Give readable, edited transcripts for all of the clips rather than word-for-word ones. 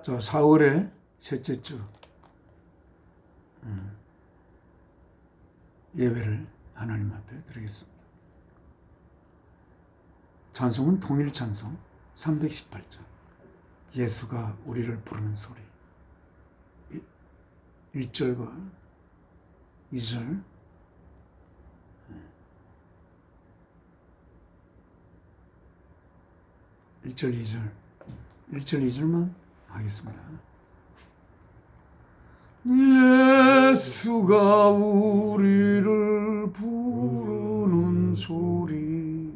자, 4월의 셋째 주 예배를 하나님 앞에 드리겠습니다. 찬송은 통일 찬송 318장 예수가 우리를 부르는 소리 1절과 2절 1절 2절 1절 2절만 하겠습니다. 예수가 우리를 부르는 소리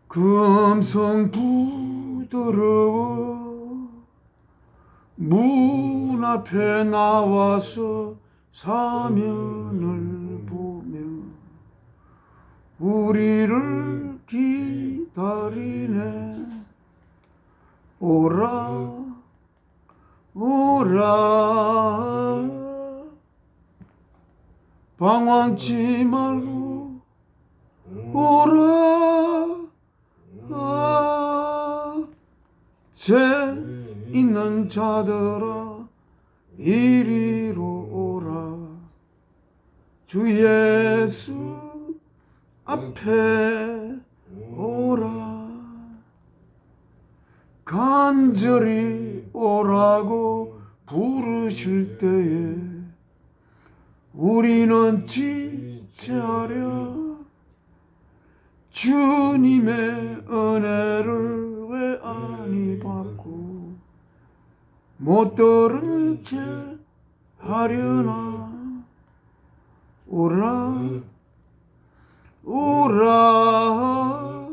그 음성 부드러워 문 앞에 나와서 사면을 보며 우리를 기다리네. 오라 오라 방황치 말고 오라 죄 있는 자들아 이리로 오라. 주 예수 앞에 오라. 간절히 오라고 부르실 때에 우리는 지체하려 주님의 은혜를 왜 아니 받고 못 들은 채 하려나. 오라 오라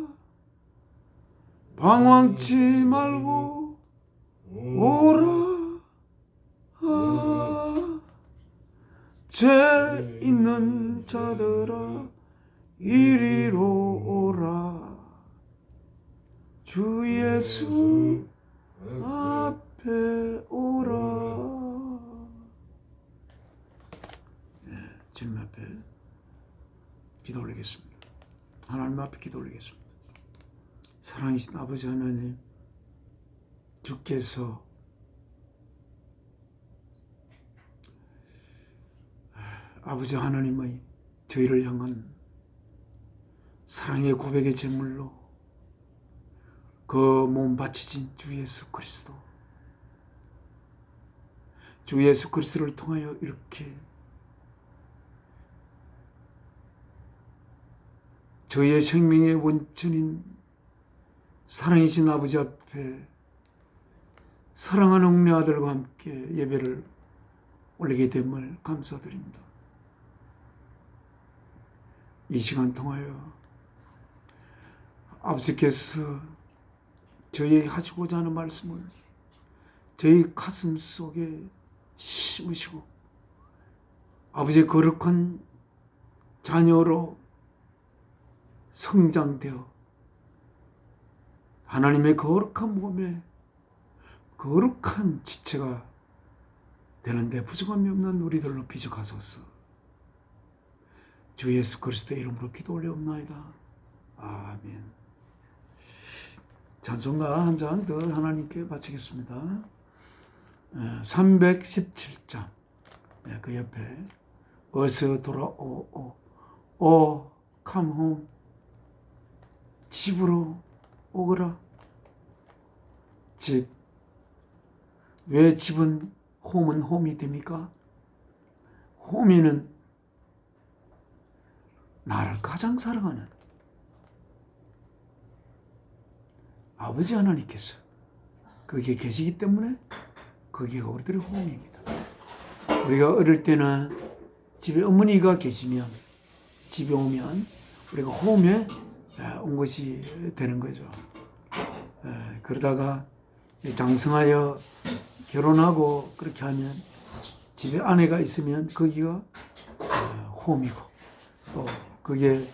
방황치 말고 오라. 죄 있는 자들아 이리로 오라. 주 예수 앞에 오라. 주님 앞에 기도 올리겠습니다. 하나님 앞에 기도 올리겠습니다. 사랑이신 아버지 하나님, 주께서 아버지 하나님의 저희를 향한 사랑의 고백의 제물로 그 몸 바치신 주 예수 그리스도, 주 예수 그리스도를 통하여 이렇게 저희의 생명의 원천인 사랑이신 아버지 앞에 사랑하는 내 아들과 함께 예배를 올리게 됨을 감사드립니다. 이 시간 통하여 아버지께서 저희에게 하시고자 하는 말씀을 저희 가슴 속에 심으시고 아버지의 거룩한 자녀로 성장되어 하나님의 거룩한 몸에 거룩한 지체가 되는데 부족함이 없는 우리들로 빚어가소서. 주 예수 그리스도의 이름으로 기도 올려옵나이다. 아멘. 찬송가 한 장 더 하나님께 바치겠습니다. 317장 그 옆에 어서 돌아오 come home 집으로 오거라. 집. 왜 집은 홈은 홈이 됩니까? 홈이는 나를 가장 사랑하는 아버지 하나님께서 거기에 계시기 때문에 거기가 우리들의 홈입니다. 우리가 어릴 때는 집에 어머니가 계시면 집에 오면 우리가 홈에 온 것이 되는 거죠. 그러다가 장성하여 결혼하고 그렇게 하면 집에 아내가 있으면 거기가 홈이고 또 거기에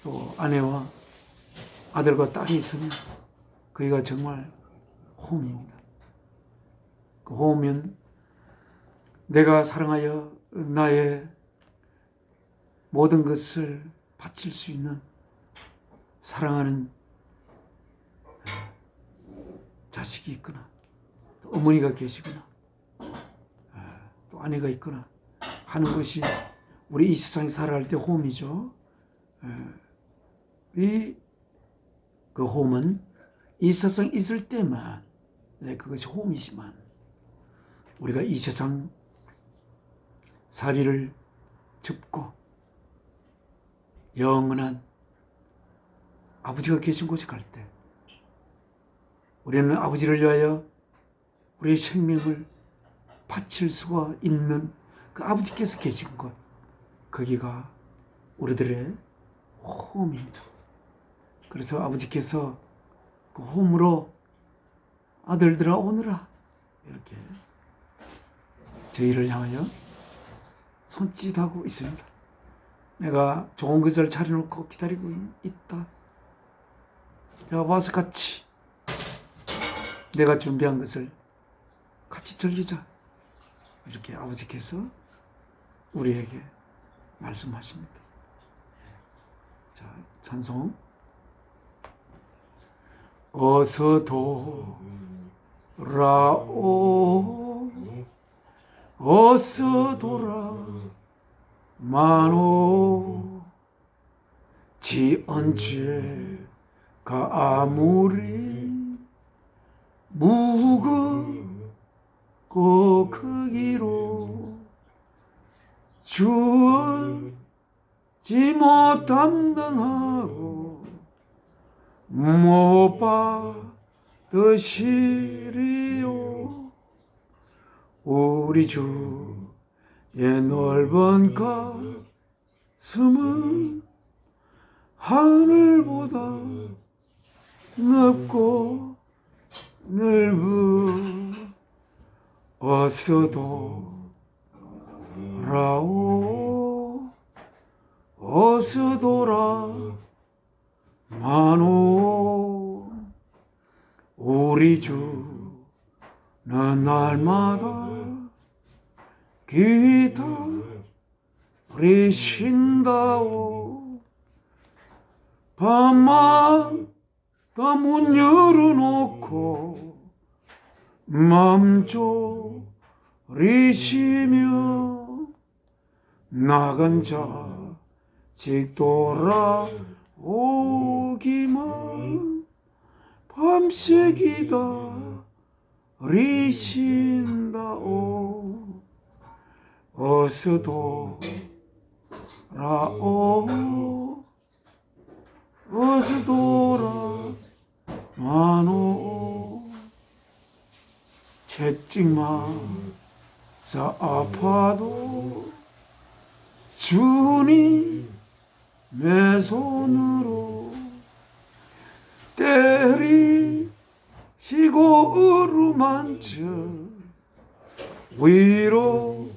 또 아내와 아들과 딸이 있으면 거기가 정말 홈입니다. 그 홈은 내가 사랑하여 나의 모든 것을 바칠 수 있는 사랑하는 자식이 있거나 또 어머니가 계시거나 또 아내가 있거나 하는 것이 우리 이 세상에 살아갈 때 홈이죠. 그 홈은 이 세상에 있을 때만 그것이 홈이지만 우리가 이 세상 살이를 접고 영원한 아버지가 계신 곳에 갈 때 우리는 아버지를 위하여 우리의 생명을 바칠 수가 있는 그 아버지께서 계신 곳, 거기가 우리들의 홈입니다. 그래서 아버지께서 그 홈으로 아들들아 오너라 이렇게 저희를 향하여 손짓하고 있습니다. 내가 좋은 것을 차려놓고 기다리고 있다. 자, 와서 같이 내가 준비한 것을 같이 즐기자. 이렇게 아버지께서 우리에게 말씀하십니다. 자, 찬송. 어서 돌아오, 어서 돌아마노. 지은 죄가 아무리 무겁고 크기로 주지 못담당하고 못 받으시리요. 우리 주의 넓은 가슴은 하늘보다 넓고 넓은 어서 돌아오, 어서 돌아마노. 우리 주는 날마다 기다리신다오. 밤마다 문 열어놓고 맘 졸이시며 나간 자식 돌아오기만 밤새 기다리신다오. 어서 돌아오, 어서 돌아마노. 채찍마사 아파도 주님의 손으로 때리시고 어루만져 위로해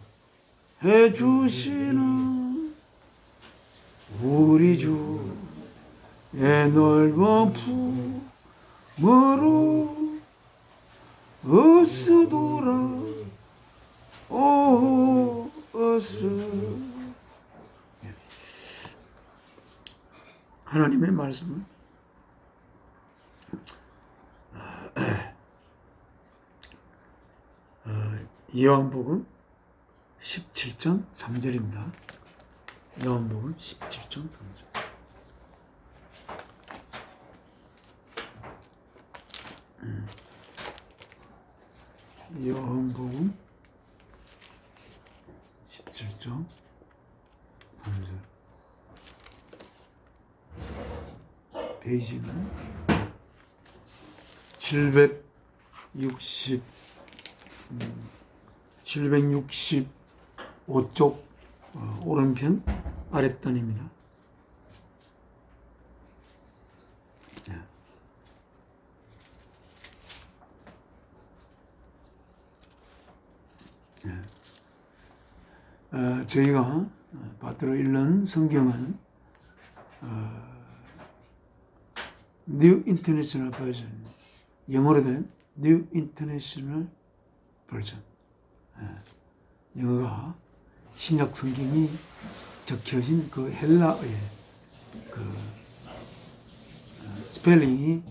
주시는 우리 주의 넓은 품으로 어서 돌아오, 어서. 하나님의 말씀은 요한복음 17장 3절입니다. 요한복음 17장 3절. 요한복음 17장 3절. 페이지는 765쪽 오른편 아랫단입니다. 저희가 받들어 읽는 성경은 New International Version, 영어로 된 New International Version. 영어가 신약 성경이 적혀진 그 헬라어의 그 스펠링이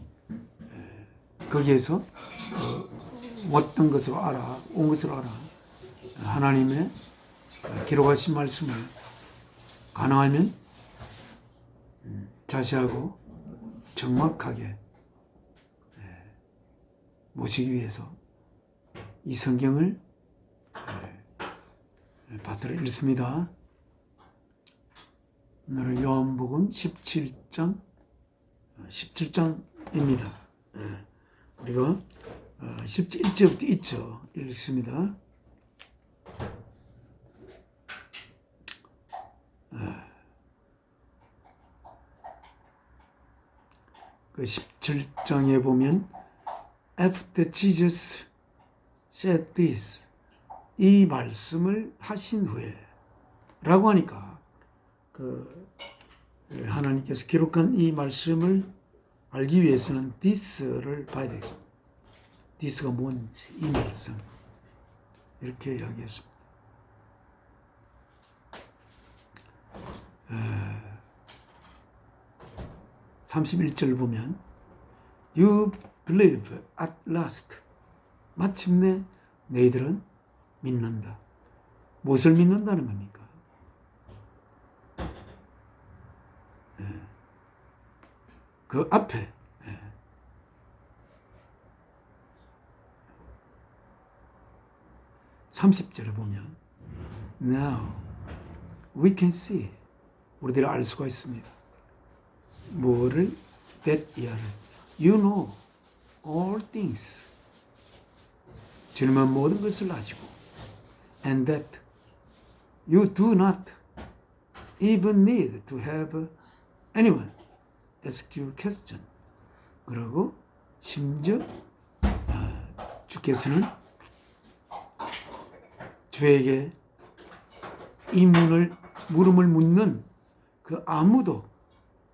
거기에서 왔던 것을 알아, 온 것을 알아. 하나님의 기록하신 말씀을 가능하면 자세하고 정확하게 모시기 위해서 이 성경을 받들어 읽습니다. 오늘은 요한복음 17장입니다. 우리가 17절부터 있죠. 읽습니다. 그 17장에 보면 After Jesus said this, 이 말씀을 하신 후에 라고 하니까 하나님께서 기록한 이 말씀을 알기 위해서는 this를 봐야 되겠습니다. this가 뭔지, 이 말씀 이렇게 이야기했습니다. 31절 보면 You believe at last, 마침내 너희들은 믿는다. 무엇을 믿는다는 겁니까? 그 앞에 30절에 보면 Now we can see, 우리들이 알 수가 있습니다. 뭐를? That 이하를 You know all things, 주님은 모든 것을 아시고 And that you do not even need to have anyone ask you question. 그리고 심지어 주께서는 주에게 이 물음을 묻는 그 아무도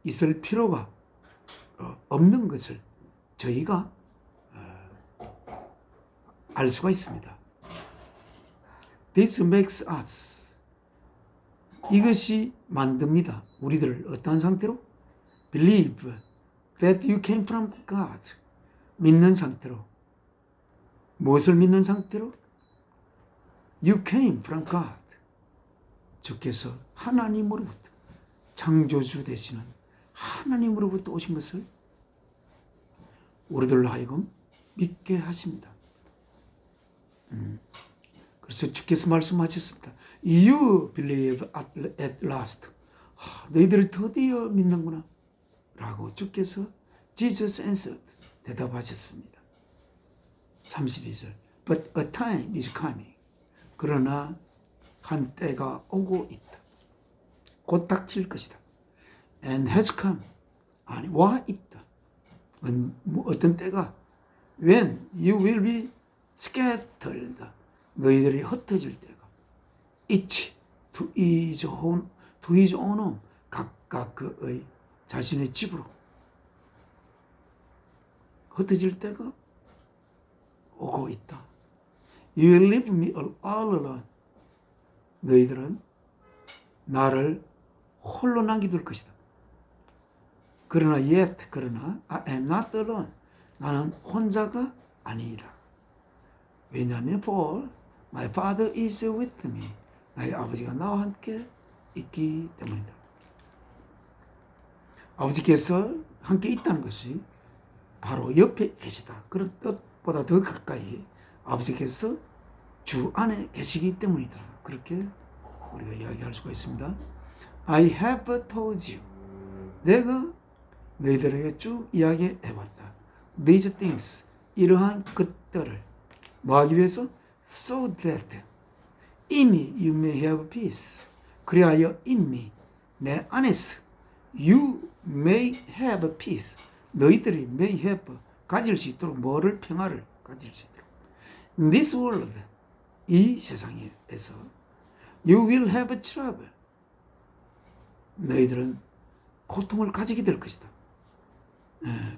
있을 필요가 없는 것을 저희가 알 수가 있습니다. This makes us, 이것이 만듭니다. 우리들을 어떠한 상태로? Believe that you came from God, 믿는 상태로. 무엇을 믿는 상태로? You came from God, 주께서 하나님으로부터, 창조주 되시는 하나님으로부터 오신 것을 우리들로 하여금 믿게 하십니다. 그래서 주께서 말씀하셨습니다. You believe at last. 너희들을 드디어 믿는구나 라고 주께서 Jesus answered, 대답하셨습니다. 32절 But a time is coming, 그러나 한 때가 오고 있다. 곧 닥칠 것이다. And has come, 아니 와 있다. 어떤 때가 When you will be scattered, 너희들이 흩어질 때가 each to his own, 각각 그의 자신의 집으로 흩어질 때가 오고 있다. You will leave me all alone, 너희들은 나를 홀로 남겨둘 것이다. 그러나 I am not alone, 나는 혼자가 아니다. 왜냐하면 for my father is with me, 나의 아버지가 나와 함께 있기 때문이다. 아버지께서 함께 있다는 것이 바로 옆에 계시다, 그런 뜻보다 더 가까이 아버지께서 주 안에 계시기 때문이다. 그렇게 우리가 이야기할 수가 있습니다. I have told you, 내가 너희들에게 쭉 이야기해봤다. These things, 이러한 것들을 뭐하기 위해서? So that in me you may have peace, 그리하여 in me, 내 안에서 you may have peace, 너희들이 may have, 가질 수 있도록, 뭐를? 평화를 가질 수 있도록. In this world, 이 세상에서 you will have trouble, 너희들은 고통을 가지게 될 것이다.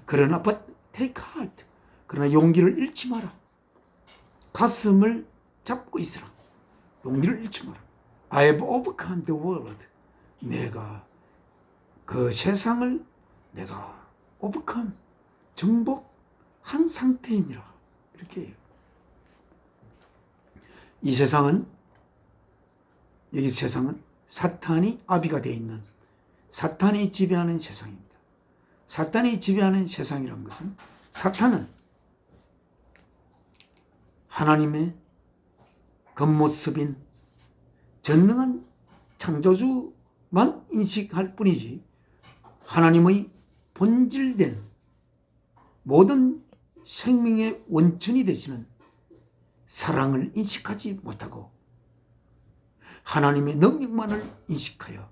그러나 but take heart, 그러나 용기를 잃지 마라. 가슴을 잡고 있으라. 용기를 잃지 마라. I have overcome the world, 내가 그 세상을 내가 overcome, 정복한 상태이니라. 이렇게 해요. 이 세상은, 여기 세상은 사탄이 아비가 되어 있는, 사탄이 지배하는 세상입니다. 사탄이 지배하는 세상이란 것은, 사탄은 하나님의 겉모습인 전능한 창조주만 인식할 뿐이지, 하나님의 본질된 모든 생명의 원천이 되시는 사랑을 인식하지 못하고 하나님의 능력만을 인식하여,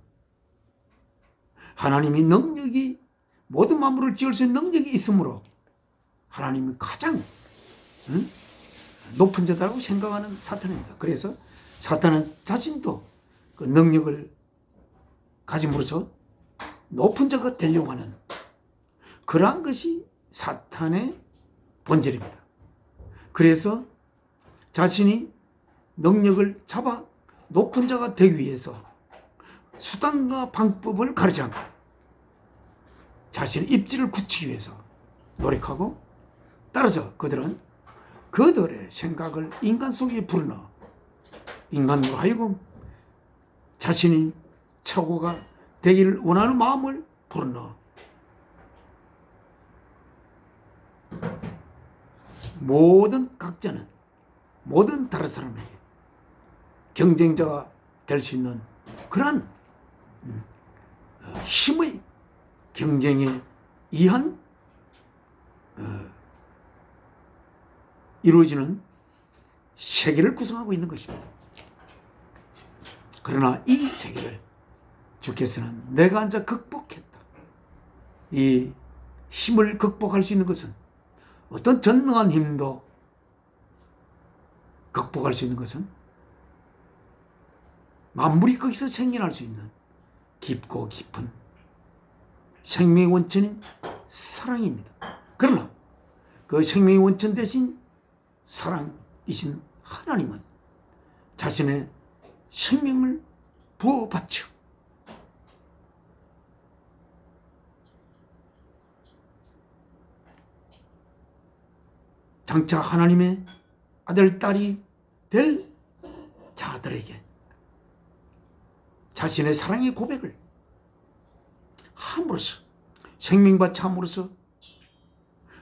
하나님의 능력이 모든 만물을 지을 수 있는 능력이 있으므로 하나님이 가장 높은 자다라고 생각하는 사탄입니다. 그래서 사탄은 자신도 그 능력을 가짐으로써 높은 자가 되려고 하는 그러한 것이 사탄의 본질입니다. 그래서 자신이 능력을 잡아 높은 자가 되기 위해서 수단과 방법을 가리지 않고 자신의 입지를 굳히기 위해서 노력하고, 따라서 그들은 그들의 생각을 인간 속에 불어넣어 인간으로 하여금 자신이 최고가 되기를 원하는 마음을 불어넣어 모든 각자는, 모든 다른 사람에게 경쟁자가 될 수 있는 그러한 힘의 경쟁에 의한 이루어지는 세계를 구성하고 있는 것입니다. 그러나 이 세계를 주께서는 내가 앉아 극복했다. 이 힘을 극복할 수 있는 것은, 어떤 전능한 힘도 극복할 수 있는 것은 만물이 거기서 생겨날 수 있는 깊고 깊은 생명의 원천인 사랑입니다. 그러나 그 생명의 원천 대신 사랑이신 하나님은 자신의 생명을 부어 바쳐 장차 하나님의 아들, 딸이 될 자들에게 자신의 사랑의 고백을 함으로써, 생명받지 함으로써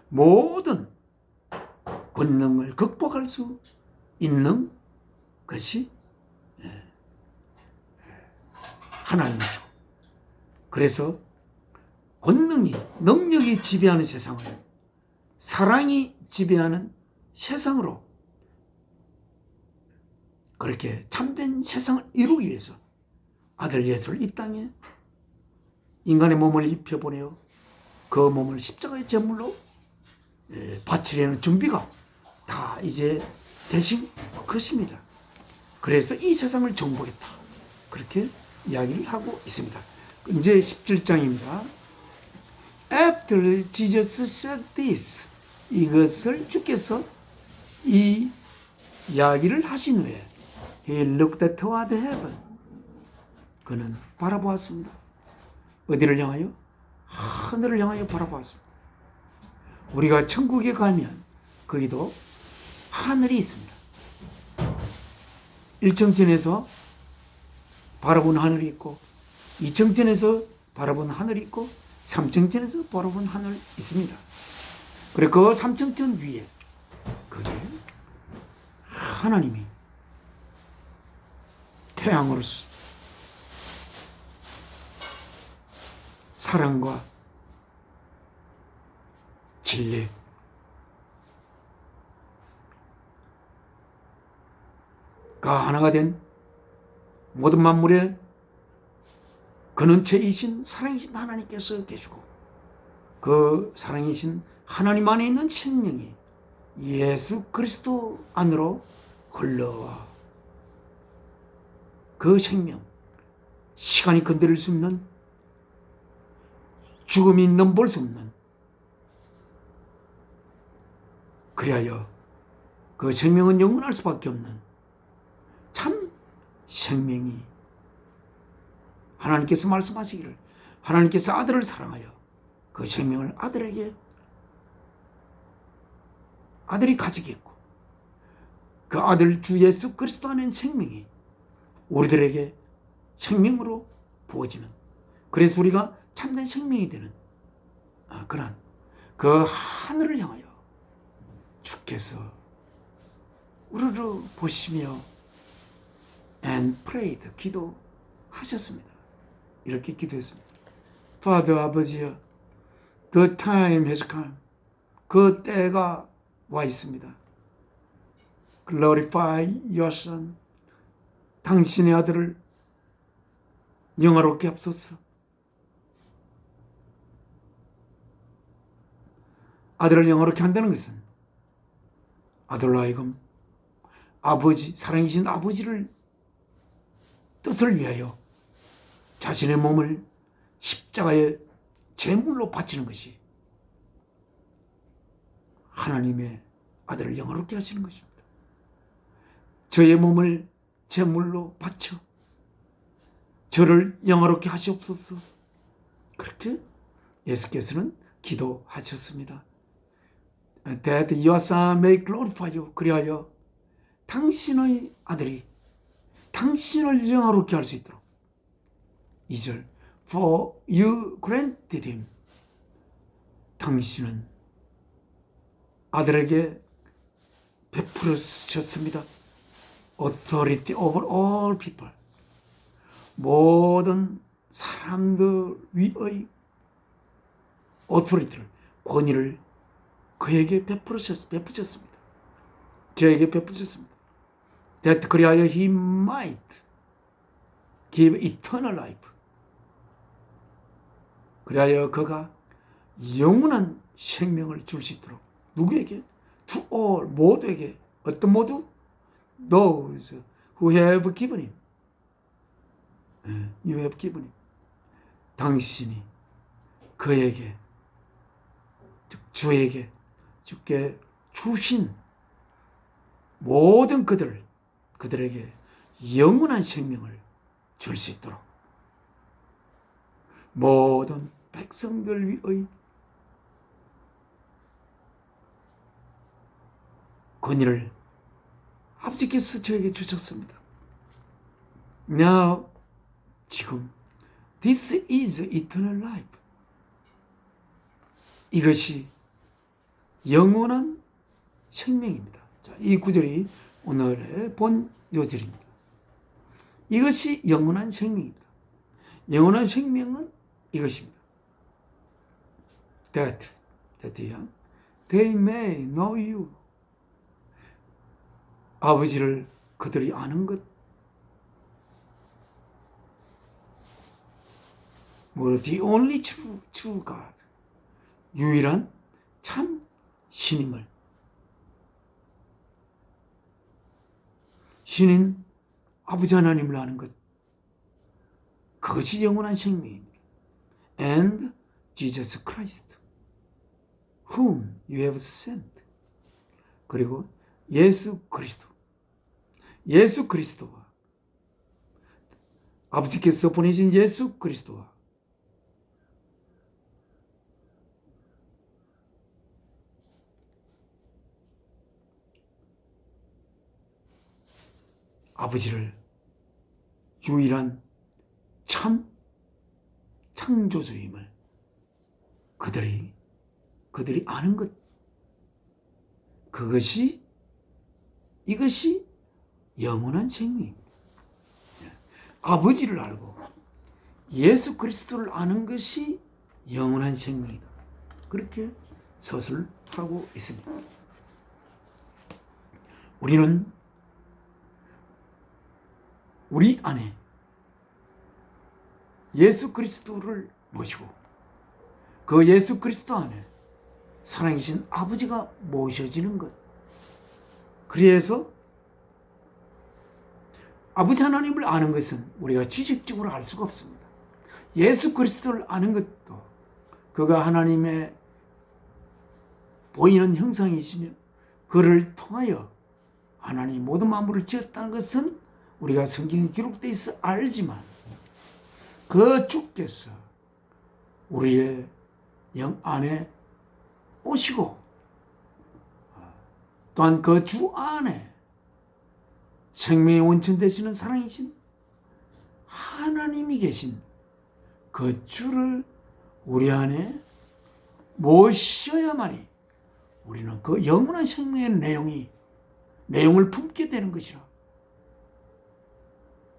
모든 권능을 극복할 수 있는 것이 하나님이죠. 그래서 권능이, 능력이 지배하는 세상을 사랑이 지배하는 세상으로, 그렇게 참된 세상을 이루기 위해서 아들 예수를 이 땅에 인간의 몸을 입혀보내어 그 몸을 십자가의 제물로 바치려는 준비가 다 이제 되신 것입니다. 그래서 이 세상을 정복했다, 그렇게 이야기를 하고 있습니다. 이제 17장입니다. After Jesus said this, 이것을 주께서 이 이야기를 하신 후에 He looked toward heaven, 그는 바라보았습니다. 어디를 향하여? 하늘을 향하여 바라보았습니다. 우리가 천국에 가면 거기도 하늘이 있습니다. 1청천에서 바라본 하늘이 있고, 2청천에서 바라본 하늘이 있고, 3청천에서 바라본 하늘 있습니다. 그리고 그 3청천 위에 그게 하나님이 태양으로서 사랑과 진리가 하나가 된 모든 만물의 근원체이신 사랑이신 하나님께서 계시고, 그 사랑이신 하나님 안에 있는 생명이 예수 그리스도 안으로 흘러와 그 생명, 시간이 건드릴 수 없는, 죽음이 넘볼 수 없는, 그리하여 그 생명은 영원할 수밖에 없는 참 생명이, 하나님께서 말씀하시기를 하나님께서 아들을 사랑하여 그 생명을 아들에게, 아들이 가지겠고 그 아들 주 예수 그리스도 안에 생명이 우리들에게 생명으로 부어지는, 그래서 우리가 참된 생명이 되는 그런 그 하늘을 향하여 주께서 우르르 보시며 and prayed, 기도하셨습니다. 이렇게 기도했습니다. Father, 아버지여, the time has come. 그 때가 와 있습니다. Glorify your son. 당신의 아들을 영화롭게 하옵소서. 아들을 영화롭게 한다는 것은 아들로 하여금 아버지, 사랑이신 아버지를 뜻을 위하여 자신의 몸을 십자가의 제물로 바치는 것이 하나님의 아들을 영화롭게 하시는 것입니다. 저의 몸을 제물로 바쳐 저를 영화롭게 하시옵소서. 그렇게 예수께서는 기도하셨습니다. That your son may glorify you. 그리하여 당신의 아들이 당신을 영화롭게 할 수 있도록. 2절 For you granted him. 당신은 아들에게 베풀으셨습니다. Authority over all people. 모든 사람들 위의 authority를, 권위를 그에게 베푸셨습니다. 저에게 베푸셨습니다. That 그리하여 he might give eternal life. 그리하여 그가 영원한 생명을 줄 수 있도록. 누구에게? To all, 모두에게. 어떤 모두? Those who have given him. You have given him. 당신이 그에게, 즉 주에게, 주께 주신 모든 그들에게 영원한 생명을 줄 수 있도록 모든 백성들 위의 권위를 아버지께서 저에게 주셨습니다. Now, 지금 This is eternal life. 이것이 영원한 생명입니다. 자, 이 구절이 오늘의 본 요절입니다. 이것이 영원한 생명입니다. 영원한 생명은 이것입니다. That야, they may know you. 아버지를 그들이 아는 것. The only true God. 유일한 참 신임을. 신인 아버지 하나님을 아는 것. 그것이 영원한 생명입니다. And Jesus Christ, whom you have sent. 그리고 예수 그리스도. 예수 그리스도와 아버지께서 보내신 예수 그리스도와 아버지를 유일한 참 창조주임을 그들이 아는 것. 이것이 영원한 생명입니다. 아버지를 알고 예수 그리스도를 아는 것이 영원한 생명이다. 그렇게 서술하고 있습니다. 우리는 우리 안에 예수 그리스도를 모시고 그 예수 그리스도 안에 살아계신 아버지가 모셔지는 것. 그래서 아버지 하나님을 아는 것은 우리가 지식적으로 알 수가 없습니다. 예수 그리스도를 아는 것도 그가 하나님의 보이는 형상이시며 그를 통하여 하나님이 모든 만물을 지었다는 것은 우리가 성경에 기록되어 있어 알지만 그 주께서 우리의 영 안에 오시고 또한 그 주 안에 생명의 원천 되시는 사랑이신 하나님이 계신 그 주를 우리 안에 모셔야만이 우리는 그 영원한 생명의 내용을 품게 되는 것이라.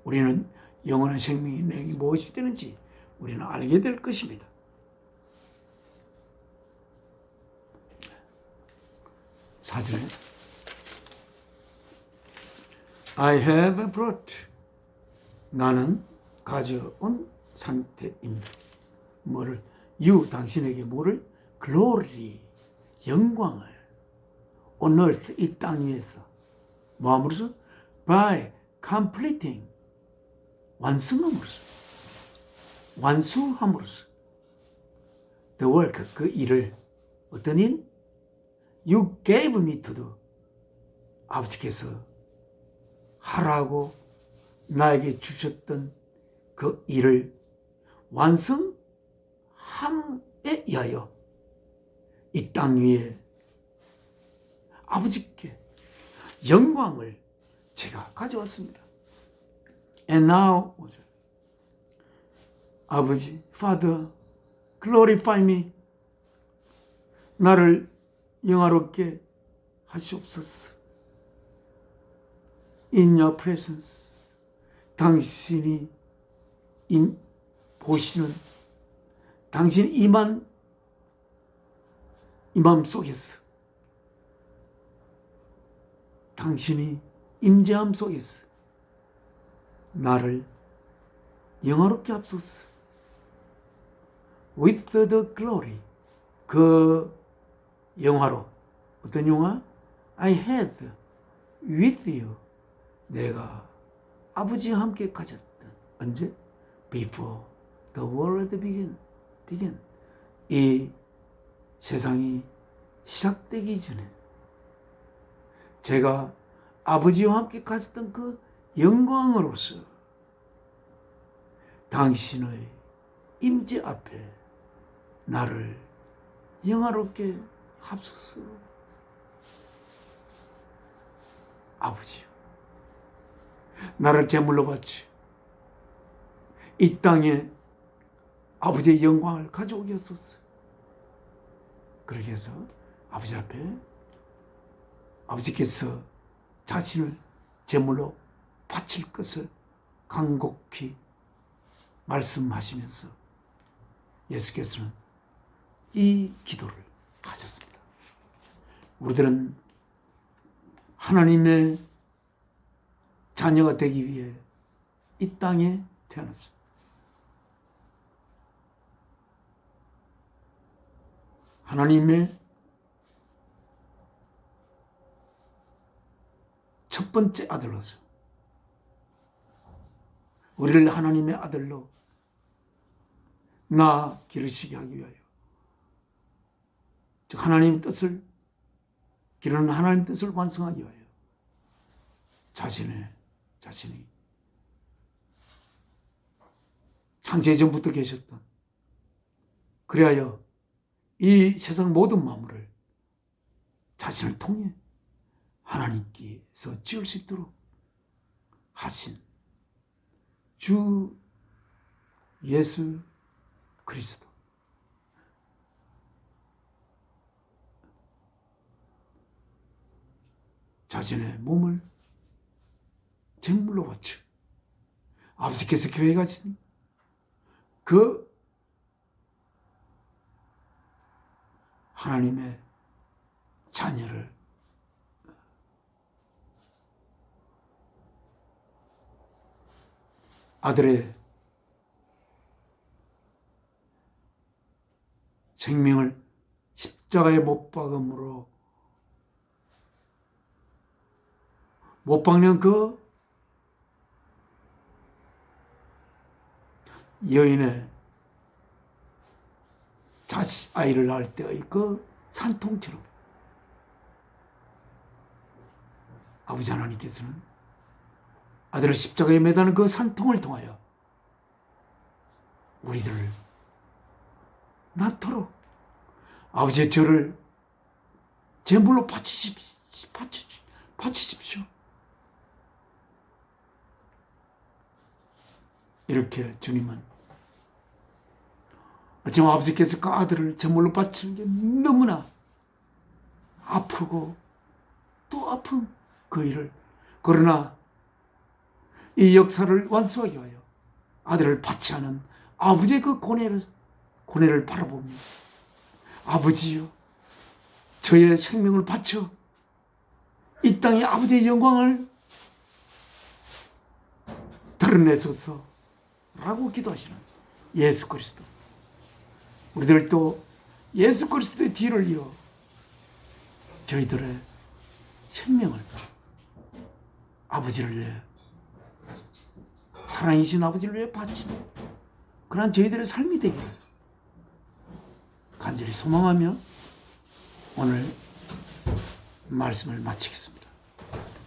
우리는 영원한 생명의 내용이 무엇이 되는지 우리는 알게 될 것입니다. 사절에 I have brought, 나는 가져온 상태입니다. 뭐를? You, 당신에게 뭐를? Glory, 영광을 on earth, 이 땅 위에서 뭐함으로써? By completing, 완성함으로써, 완수함으로써 the work, 그 일을. 어떤 일? You gave me to do, 아버지께서 하라고 나에게 주셨던 그 일을 완성함에 의하여 이 땅 위에 아버지께 영광을 제가 가져왔습니다. And now, 아버지, Father, glorify me, 나를 영화롭게 하시옵소서. In your presence, 당신이 보시는, 당신 임함 속에서, 당신이 임재함 속에서 나를 영화롭게 하옵소서. With the glory, 그 영화로. 어떤 영화? I had with you, 내가 아버지와 함께 가졌던. 언제? Before the world began. 이 세상이 시작되기 전에 제가 아버지와 함께 가졌던 그 영광으로서 당신의 임재 앞에 나를 영화롭게 하옵소서. 아버지요, 나를 제물로 바치 이 땅에 아버지의 영광을 가져오게 하소서. 그렇게 해서 아버지 앞에 아버지께서 자신을 제물로 바칠 것을 간곡히 말씀하시면서 예수께서는 이 기도를 하셨습니다. 우리들은 하나님의 자녀가 되기 위해 이 땅에 태어났습니다. 하나님의 첫 번째 아들로서 우리를 하나님의 아들로 기르시게 하기 위하여, 즉 하나님의 뜻을 기르는 하나님의 뜻을 완성하기 위하여 자신이 창세 전부터 계셨던, 그리하여 이 세상 모든 만물을 자신을 통해 하나님께서 지을 수 있도록 하신 주 예수 그리스도, 자신의 몸을 제물로 바쳐 아버지께서 계획하신 그 하나님의 자녀를 아들의 생명을 십자가에 못 박음으로 못 박는 그 여인의 아이를 낳을 때의 그 산통처럼 아버지 하나님께서는 아들을 십자가에 매다는 그 산통을 통하여 우리들을 낳도록 아버지의 저를 제물로 바치십시오. 이렇게 주님은 어쩌면 아버지께서 그 아들을 제물로 바치는 게 너무나 아프고 또 아픈 그 일을, 그러나 이 역사를 완수하기 위하여 아들을 바치하는 아버지의 그 고뇌를 바라보며, 아버지여, 저의 생명을 바쳐 이 땅에 아버지의 영광을 드러내소서 라고 기도하시는 예수 그리스도. 우리들도 예수 그리스도의 뒤를 이어 저희들의 생명을 아버지를 위해, 사랑이신 아버지를 위해 바치는 그러한 저희들의 삶이 되기를 간절히 소망하며 오늘 말씀을 마치겠습니다.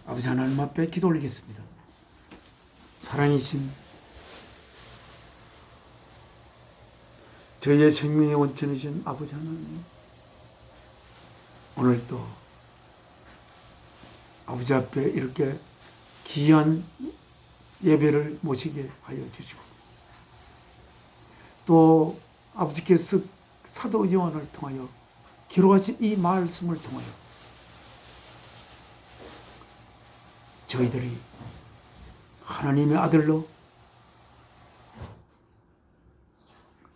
아버지 하나님 앞에 기도 올리겠습니다. 사랑이신 저희의 생명의 원천이신 아버지 하나님, 오늘도 아버지 앞에 이렇게 귀한 예배를 모시게 하여 주시고, 또 아버지께서 사도 요한을 통하여 기록하신 이 말씀을 통하여 저희들이 하나님의 아들로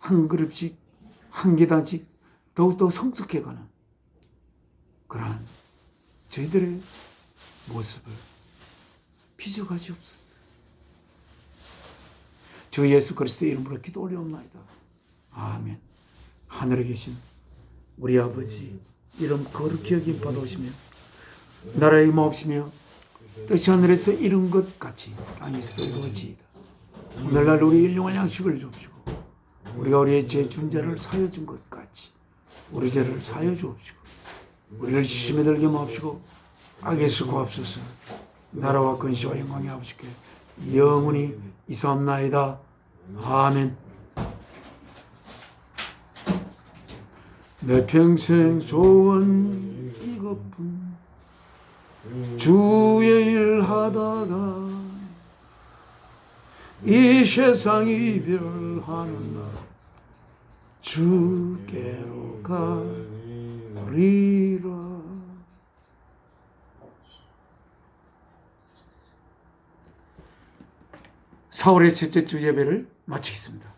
한 그릇씩, 한 계단씩 더욱더 성숙해가는 그러한 저희들의 모습을 비춰가시옵소서. 주 예수 그리스도의 이름으로 기도 올려옵나이다. 아멘. 하늘에 계신 우리 아버지, 이름 거룩히 여김 받으시며 나라의 임하옵시며 뜻이 하늘에서 이룬 것 같이 땅에서도 이루어지이다. 오늘날 우리 일용할 양식을 주옵시고, 우리가 우리의 죄 준 자를 사여 준 것 같이 우리 죄를 사여 주옵시고, 우리를 시험에 들게 마옵시고 악에서 구하옵소서. 나라와 근시와 영광이 아버지께 영원히 이사옵나이다. 아멘. 내 평생 소원 이것뿐, 주의 일 하다가 이 세상 이별하는 날 주께로 가리라. 4월의 첫째 주 예배를 마치겠습니다.